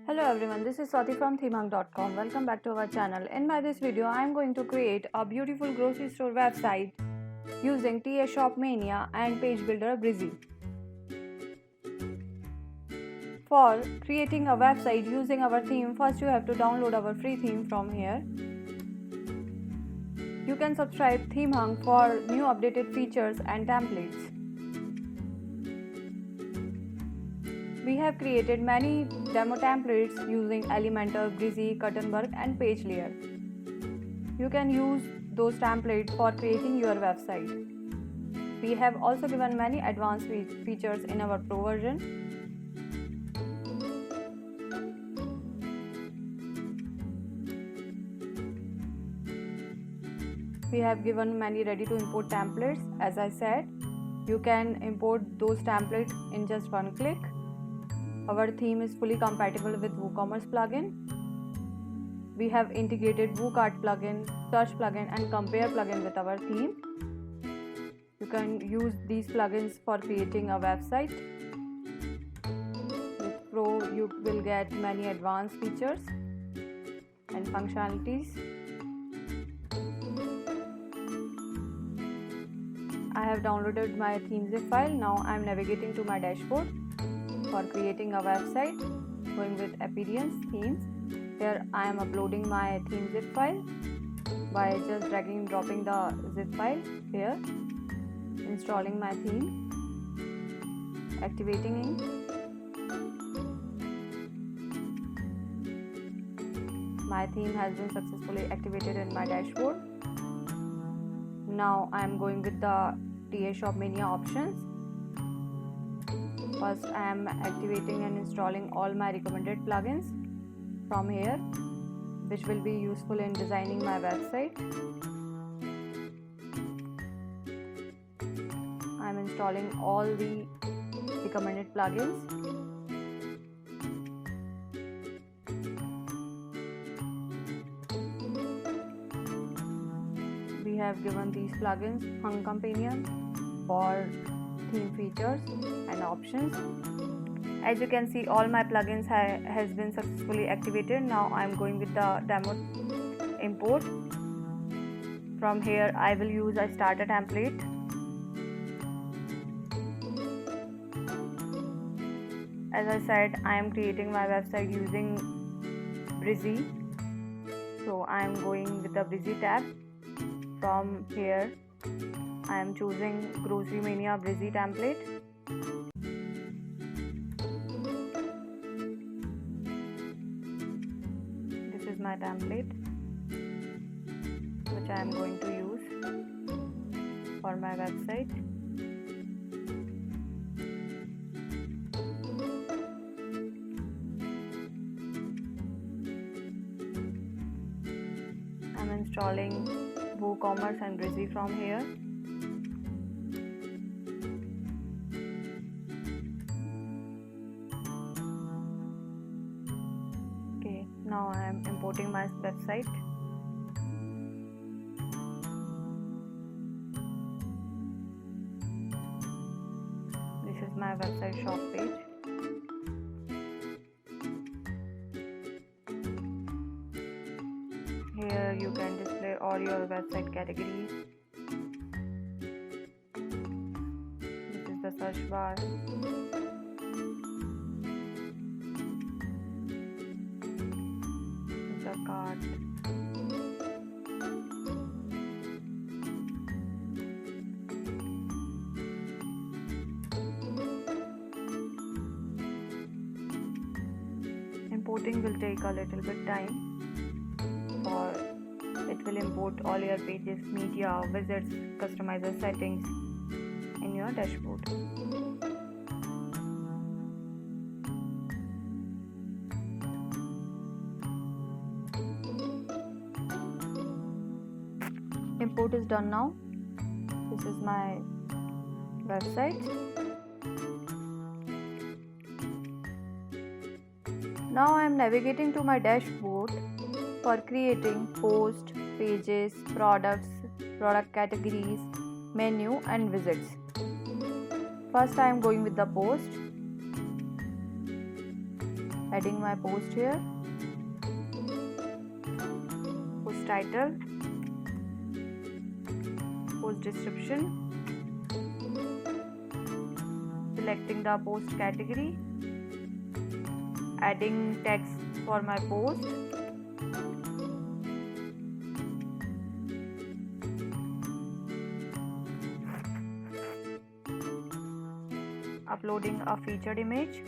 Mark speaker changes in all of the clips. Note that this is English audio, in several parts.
Speaker 1: Hello everyone, this is Swati from ThemeHunk.com. Welcome back to our channel. In this video, I am going to create a beautiful grocery store website using ThemeHunk Mania and Page Builder Brizy. For creating a website using our theme, first you have to download our free theme from here. You can subscribe ThemeHunk for new updated features and templates. We have created many demo templates using Elementor, Brizy, Gutenberg and Page Layer. You can use those templates for creating your website. We have also given many advanced features in our Pro version. We have given many ready to import templates. As I said, you can import those templates in just one click. Our theme is fully compatible with WooCommerce plugin. We have integrated WooCart plugin, search plugin and compare plugin with our theme. You can use these plugins for creating a website. With Pro, you will get many advanced features and functionalities. I have downloaded my theme zip file. Now I am navigating to my dashboard. For creating a website, going with appearance themes. Here I am uploading my theme zip file by just dragging and dropping the zip file here, installing my theme, activating it. My theme has been successfully activated in my dashboard. Now I am going with the ThemeHunk Mania options. First, I am activating and installing all my recommended plugins from here, which will be useful in designing my website. I am installing all the recommended plugins. We have given these plugins Hunk Companion for theme features and options. As you can see, all my plugins has been successfully activated. Now I am going with the demo import. From here I will use a starter template. As I said, I am creating my website using Brizy, so I am going with the Brizy tab. From here I am choosing Grocery Mania Brizy template. This is my template which I am going to use for my website. I am installing WooCommerce and Brizy from here. Now I am importing my website. This is my website shop page. Here you can display all your website categories. This is the search bar. Cart. Importing will take a little bit time, for it will import all your pages, media, widgets, customizer settings in your dashboard. Import is done now. This is my website. Now I am navigating to my dashboard for creating posts, pages, products, product categories, menu and widgets. First I am going with the post. adding my post here, post title, post description, selecting the post category, adding text for my post, uploading a featured image,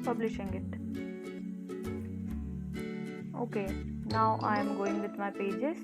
Speaker 1: publishing it. Okay, now I am going with my pages.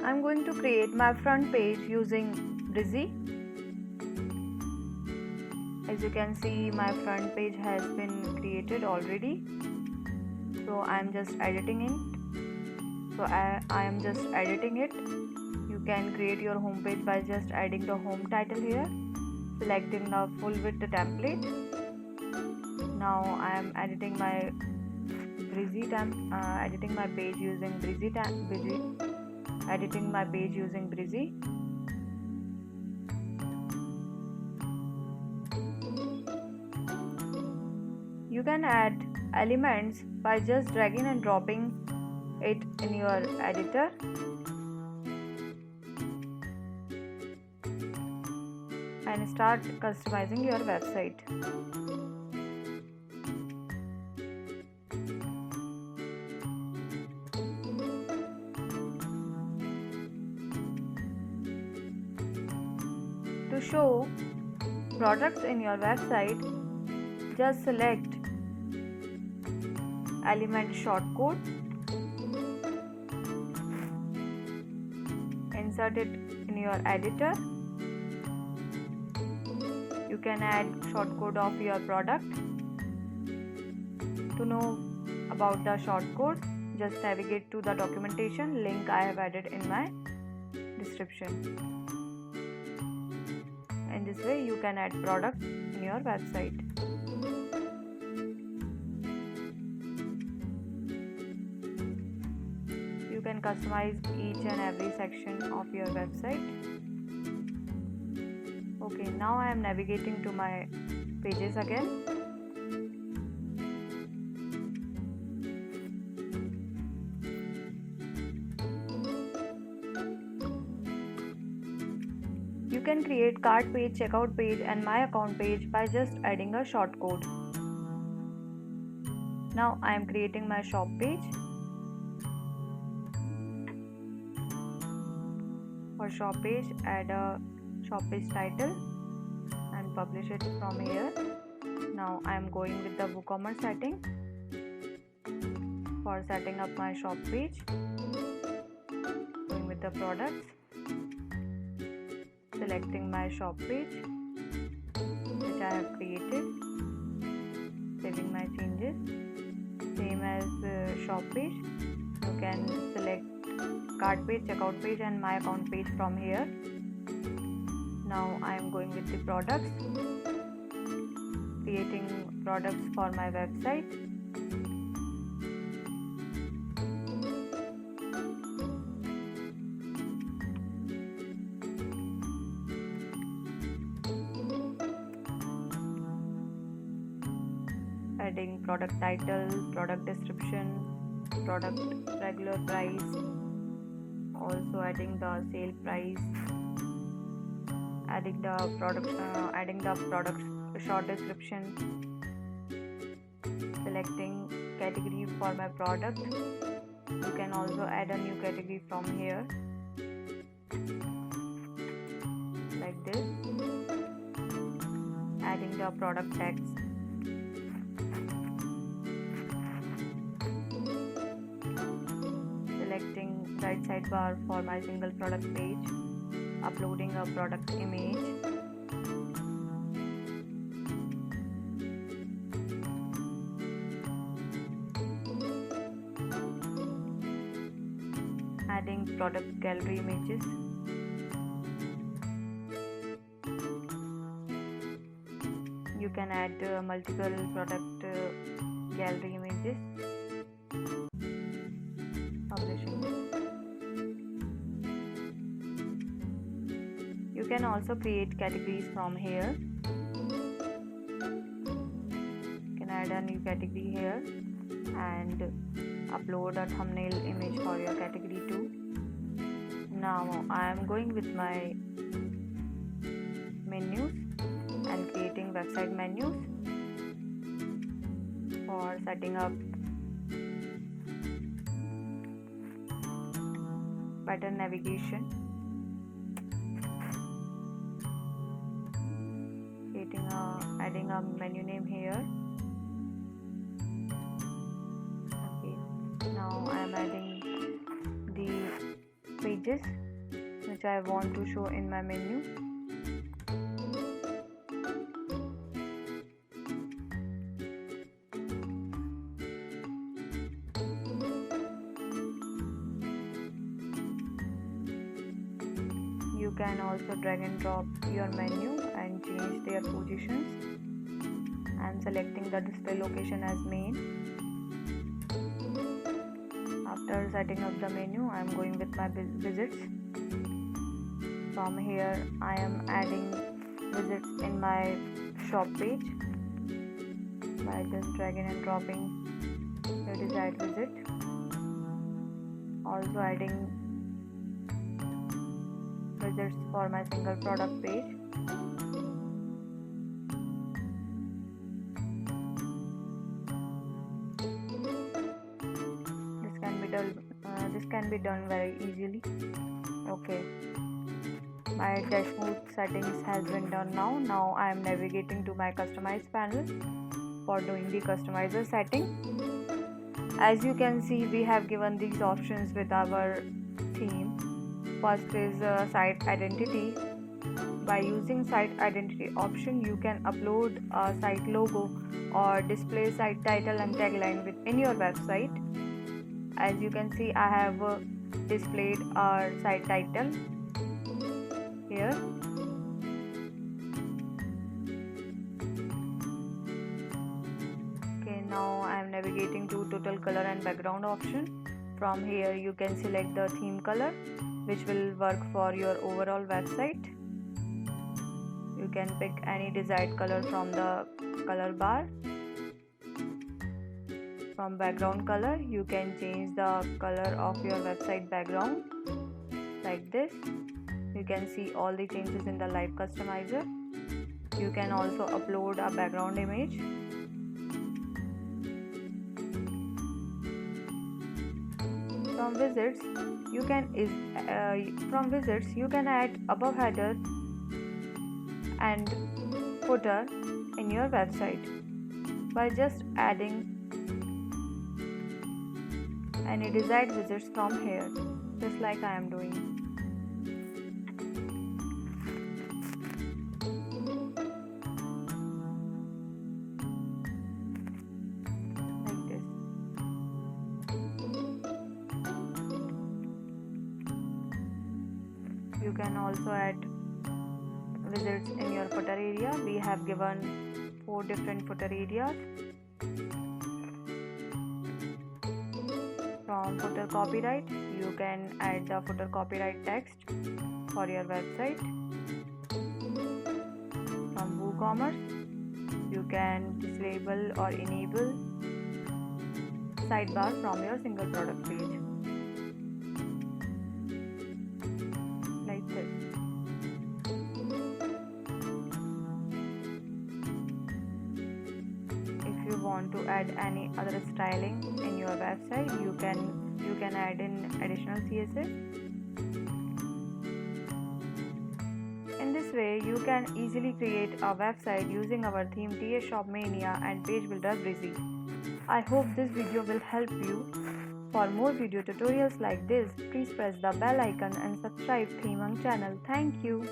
Speaker 1: I'm going to create my front page using Brizy. As you can see, my front page has been created already. So I'm just editing it. I am just editing it. You can create your home page by just adding the home title here, selecting the full width template. Now I am editing my editing my page using Brizy. You can add elements by just dragging and dropping it in your editor. And start customizing your website. To show products in your website, just select element shortcode, insert it in your editor. You can add shortcode of your product. To know about the shortcode, just navigate to the documentation link I have added in my description. In this way, you can add products in your website. You can customize each and every section of your website. Okay, now I am navigating to my pages again. You can create cart page, checkout page and my account page by just adding a shortcode. Now I am creating my shop page. For shop page, add a shop page title and publish it from here. Now I am going with the WooCommerce setting. For setting up my shop page, going with the products, selecting my shop page which I have created, saving my changes. Same as shop page, you can select cart page, checkout page and my account page from here. Now I am going with the products, creating products for my website. Adding product title, product description, product regular price, also adding the sale price, adding the product short description, selecting category for my product, You can also add a new category from here, like this, adding the product text. Selecting right sidebar for my single product page, uploading a product image, adding product gallery images, you can add multiple product gallery images, publishing. You can also create categories from here. You can add a new category here and upload a thumbnail image for your category too. Now I am going with my menus and creating website menus for setting up better navigation, adding a menu name here. Okay, now I am adding the pages which I want to show in my menu. You can also drag and drop your menu and change their positions. I am selecting the display location as main. After setting up the menu, I am going with my visits. From here, I am adding visits in my shop page by just dragging and dropping the desired visit. Also adding visits for my single product page. This can be done very easily. Okay, my dashboard settings has been done now. Now I am navigating to my customize panel for doing the customizer setting. As you can see, we have given these options with our theme. First is site identity. By using site identity option, you can upload a site logo or display site title and tagline within your website. As you can see, I have displayed our site title here. Okay, now I am navigating to total color and background option. From here you can select the theme color which will work for your overall website. You can pick any desired color from the color bar. From background color, you can change the color of your website background like this. You can see all the changes in the live customizer. You can also upload a background image. From visits, you can add above header and footer in your website by just adding any desired visits from here, just like I am doing. Like this. You can also add visits in your footer area. We have given 4 different footer areas. From footer copyright, you can add the footer copyright text for your website. From WooCommerce, you can disable or enable sidebar from your single product page. Like this. If you want to add any other styling in your website, you you can add in additional CSS. In this way, you can easily create a website using our theme TS Shop Mania and Page Builder Brizy. I hope this video will help you. For more video tutorials like this, please press the bell icon and subscribe ThemeHunk channel. Thank you.